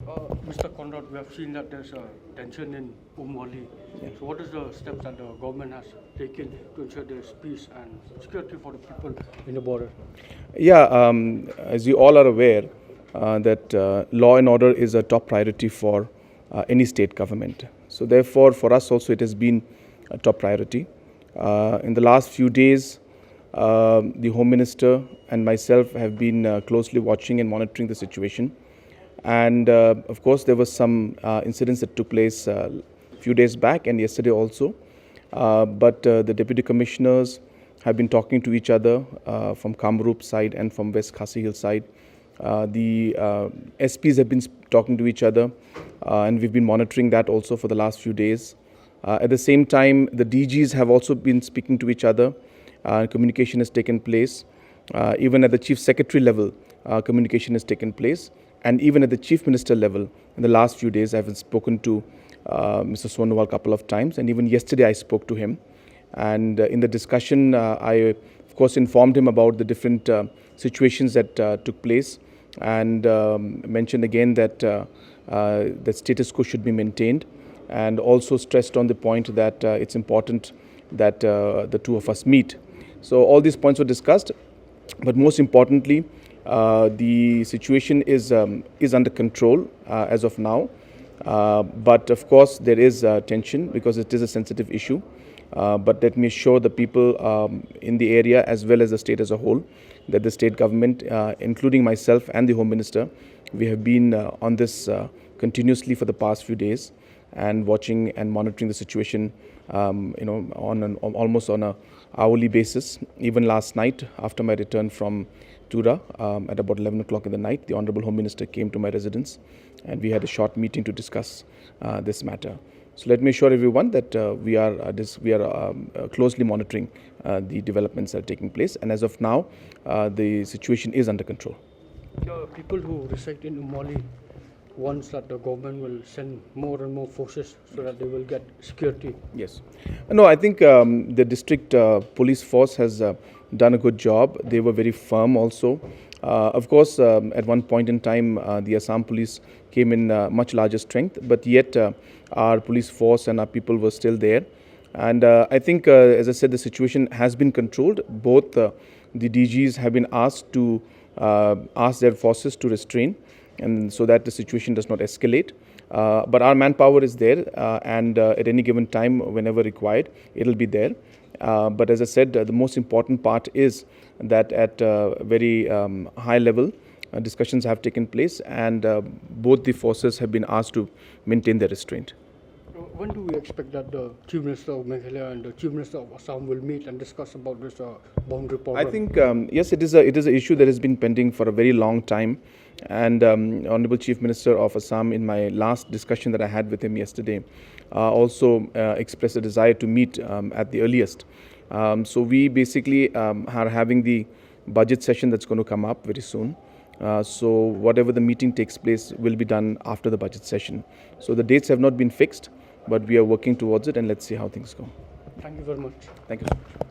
Mr. Conrad, we have seen that there's a tension in Umwali. Yeah. So what is the steps that the government has taken to ensure there's peace and security for the people in the border? Yeah, as you all are aware, that law and order is a top priority for any state government. So therefore, for us also, it has been a top priority. In the last few days, the Home Minister and myself have been closely watching and monitoring the situation. And of course, there were some incidents that took place a few days back and yesterday also. But the deputy commissioners have been talking to each other from Kamrup side and from West Khasi Hill side. The SPs have been talking to each other, and we've been monitoring that also for the last few days. At the same time, the DGs have also been speaking to each other. Communication has taken place. Even at the Chief Secretary level, communication has taken place. And even at the Chief Minister level, in the last few days, I've spoken to Mr. Sonowal a couple of times. And even yesterday, I spoke to him. And in the discussion, I, of course, informed him about the different situations that took place and mentioned again that the status quo should be maintained, and also stressed on the point that it's important that the two of us meet. So all these points were discussed, but most importantly, the situation is under control as of now. But of course, there is tension because it is a sensitive issue. But let me assure the people in the area as well as the state as a whole that the state government, including myself and the Home Minister, we have been on this continuously for the past few days and watching and monitoring the situation, almost on a hourly basis. Even last night, after my return from Tura, at about 11 o'clock in the night, the Honorable Home Minister came to my residence and we had a short meeting to discuss this matter. So let me assure everyone that we are closely monitoring the developments that are taking place, and as of now, the situation is under control. The people who reside in Umwali wants that the government will send more and more forces so that they will get security. Yes. No, I think the district police force has done a good job. They were very firm also. Of course, at one point in time, the Assam police came in much larger strength, but yet our police force and our people were still there. And I think, as I said, the situation has been controlled. Both the DGs have been asked to ask their forces to restrain, and so that the situation does not escalate. But our manpower is there, and at any given time, whenever required, it will be there. But as I said, the most important part is that at a very high level, discussions have taken place, and both the forces have been asked to maintain their restraint. When do we expect that the Chief Minister of Meghalaya and the Chief Minister of Assam will meet and discuss about this boundary problem? I think, yes, it is an issue that has been pending for a very long time. And Honorable Chief Minister of Assam, in my last discussion that I had with him yesterday, also expressed a desire to meet at the earliest. So we basically are having the budget session that's going to come up very soon. So whatever the meeting takes place will be done after the budget session. So the dates have not been fixed, but we are working towards it, and let's see how things go. Thank you very much. Thank you so much.